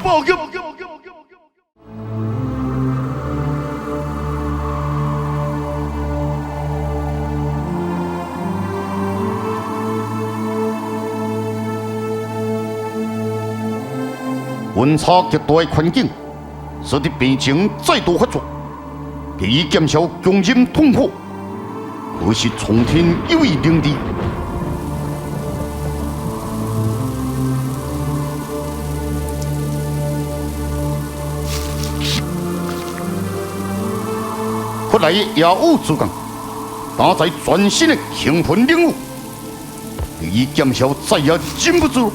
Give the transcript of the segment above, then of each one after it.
报告！温差极大的环境，使得病情再度发作，必须减少强忍痛苦，可是苍天有意凌厉。后来业务主管打在全新的兴奋领域，必须减少再也禁不住。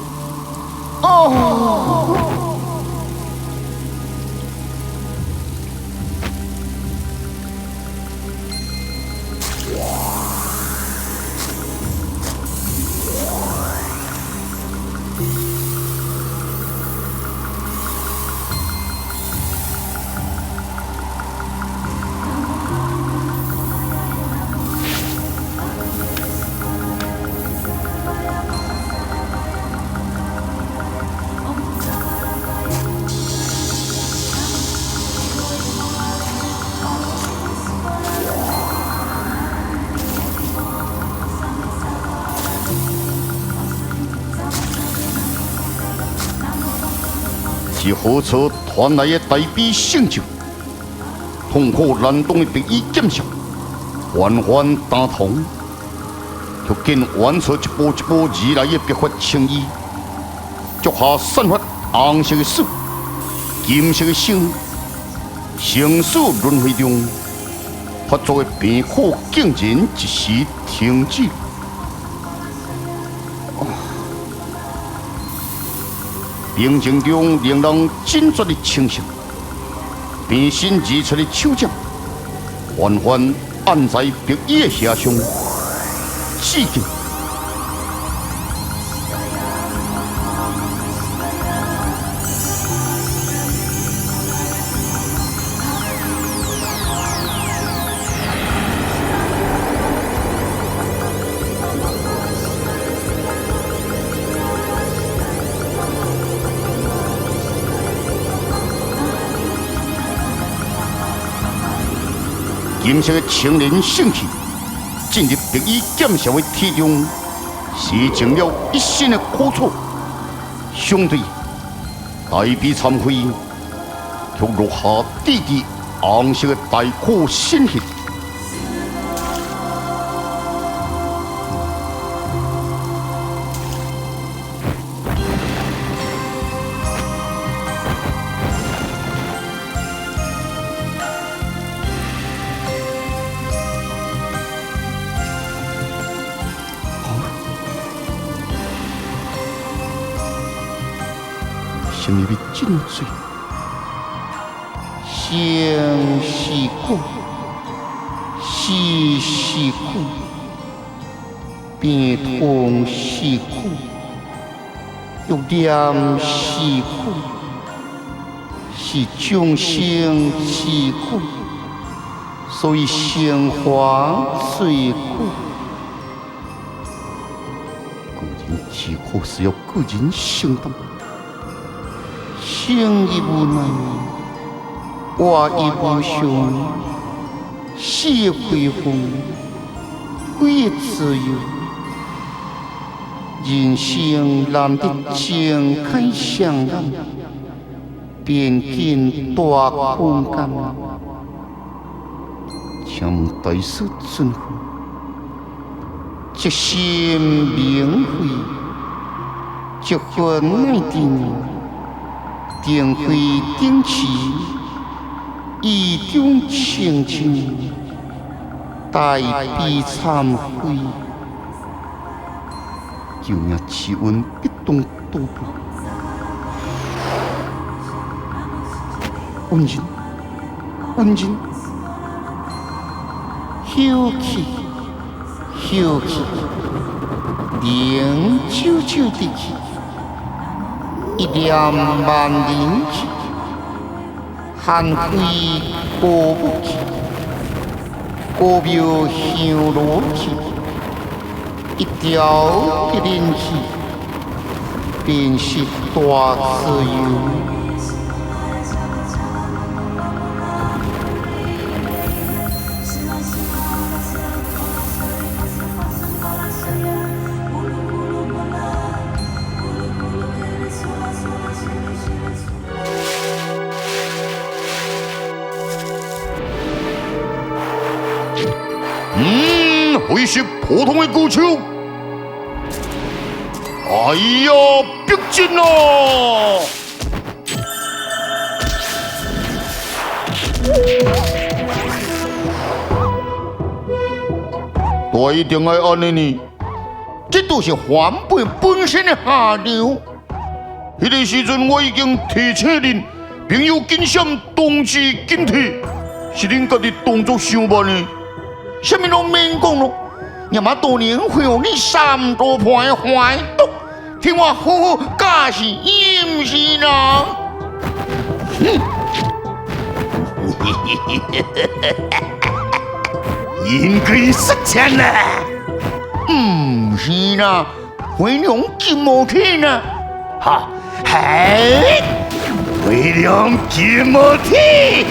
是火车传来的大悲圣咒，痛苦难当的病医减少，缓缓打通，就见完出一波一波而来的白发青衣，脚下散发红色的水，金色的星，生死轮回中，发作的病苦竟然一时停止。病情中令人惊觉的清醒，病身而出的手掌，缓缓按在白衣的下上，止境。金色的青莲圣气进入白衣减少的体中，洗净了一身的苦楚。相对大悲忏悔，却落下滴滴红色的大苦心血。生入真水，生是苦，死是苦，病痛是苦，欲念是苦，是众生是苦，所以生活最苦。个人之苦是要个人承担。生亦无奈，活亦无常，死亦归风，归亦自由。人生难得睁开双眼，便见大空间。请大师尊呼，即心明慧，即分爱定。定慧定持，意中清净，大悲忏悔，救命气温必动多步。温人，温人，休气，休气，灵久久的气。一念万灵气，寒归过不去，过庙香炉气，一条一灵气，便是大自由。会是普通的高手。哎呀，逼近啊！我一定要安尼呢，这都是还本本身的下流。迄个时阵我已经提醒恁，朋友谨慎，同志警惕，是恁家己动作伤慢呢。什么都免讲咯，要么多年会有你3多盘的坏毒，听我好好教示严是人。应该实践啦，唔是啦，回娘金毛天啦，哈，嘿，回娘金毛天。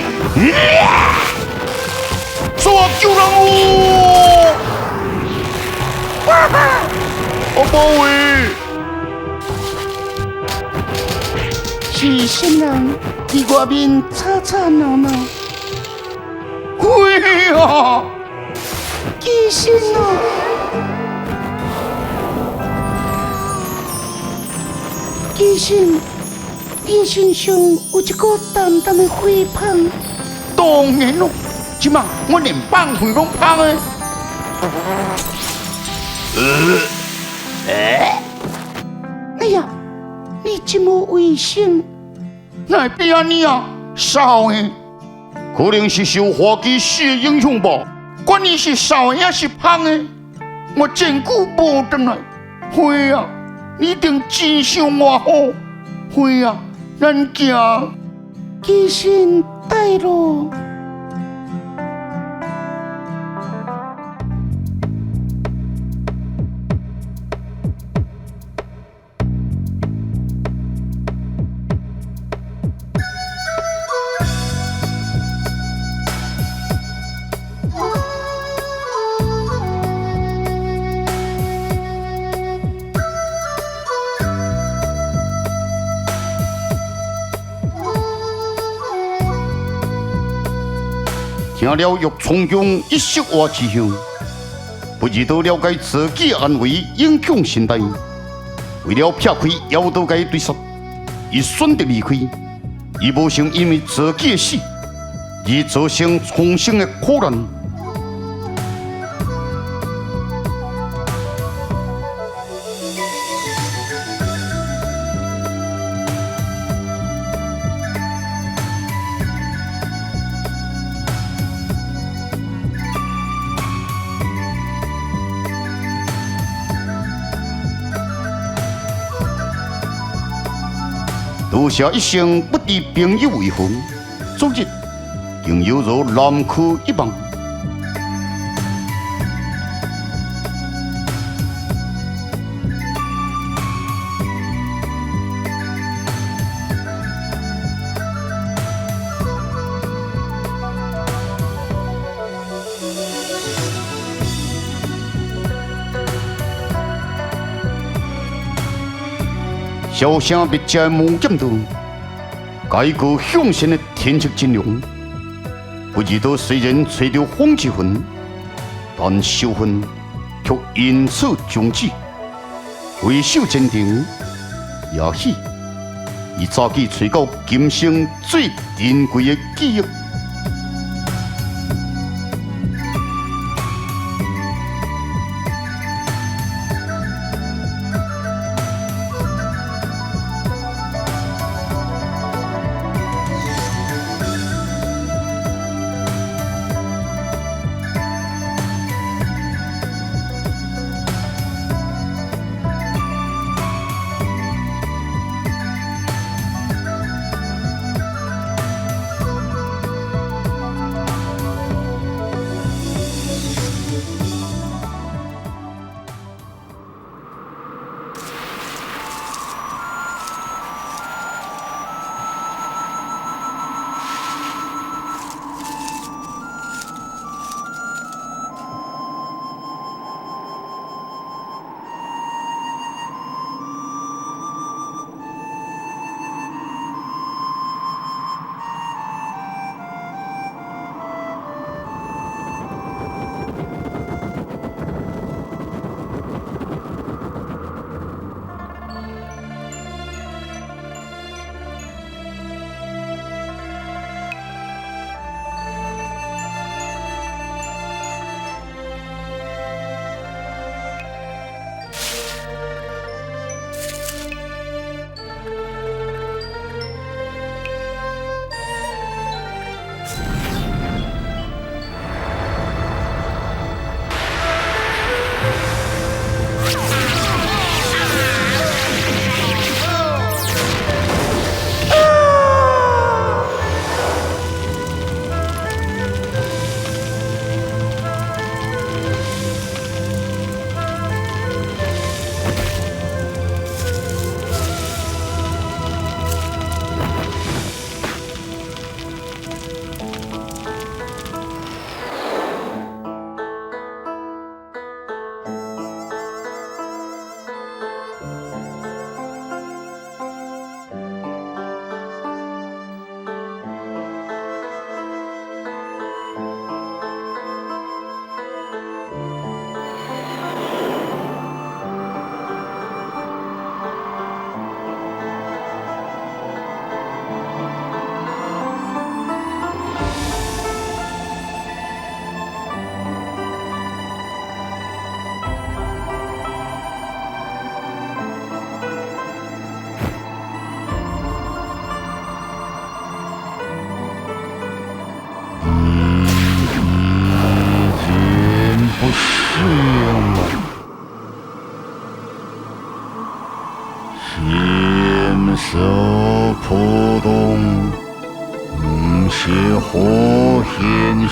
抓救人哦！我保卫。是新人伫外面吵吵闹闹。喂啊！医生哦！医生上有一个淡淡的灰胖。当然咯。即嘛，我连放屁拢放的。哎呀，你这么危险，哪会变安尼啊？烧的，可能是受花旗血影响吧。管你是烧的还是胖的，我真久无回来。会啊，你一定真想我好。会啊，咱行。医生带路。听了欲从中一石化之后，不知道了解自己安危影响身体，为了撇开妖道界对杀，伊选择离开。伊无想因为自己的死而造成重生的苦难。留下一生不敌朋友为何？昨日竟犹如南柯一梦。小声别家无间道，改革向前的天职阵容，不知道虽然吹着风之魂，但仇恨却因此终止。回首前程，也许伊早起吹到今生最珍贵的记忆。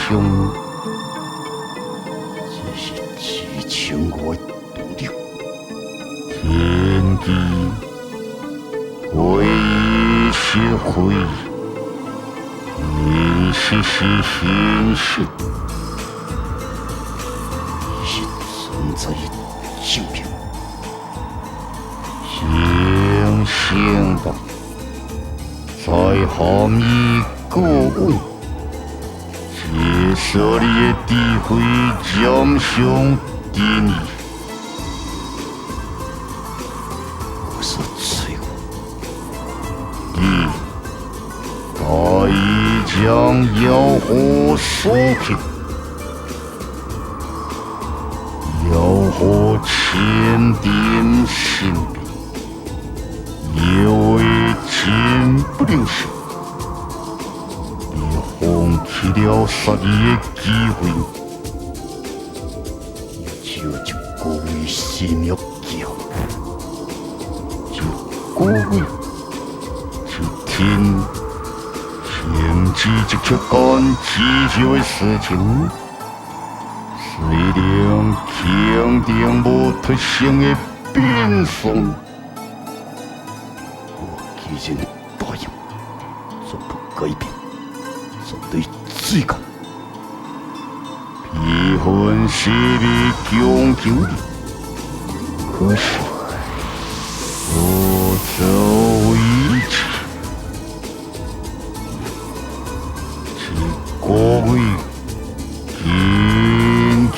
雄，这是支撑我的动力。天地为是非，人是现实，是存在的证明。想想吧，在下面过问，接受你的诋毁，将相定义。我所罪过，你大意将妖火所平，妖火千点神兵。有为真不留神，你放弃了杀你的机会，就各位性命叫，就各位就天先知就去干这些事情，虽然肯定无特性的变送。既然答应，就不改变，绝对最高。批判是你强求的，可是我走一切，是各位坚决。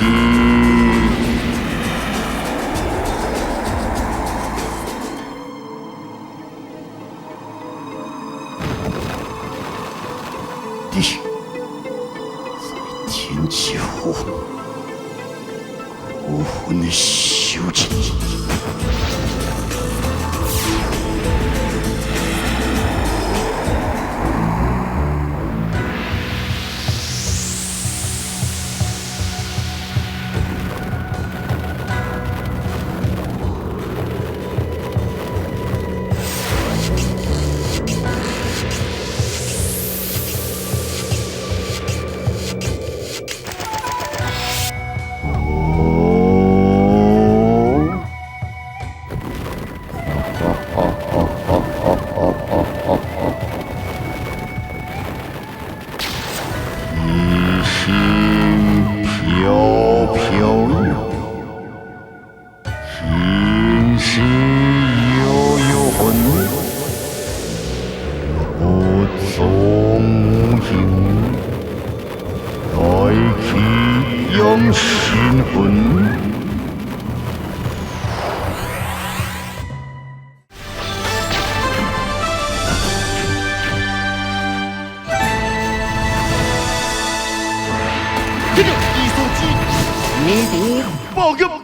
地在天之后，无魂的修持。心魂。这个艺术机，民族报应。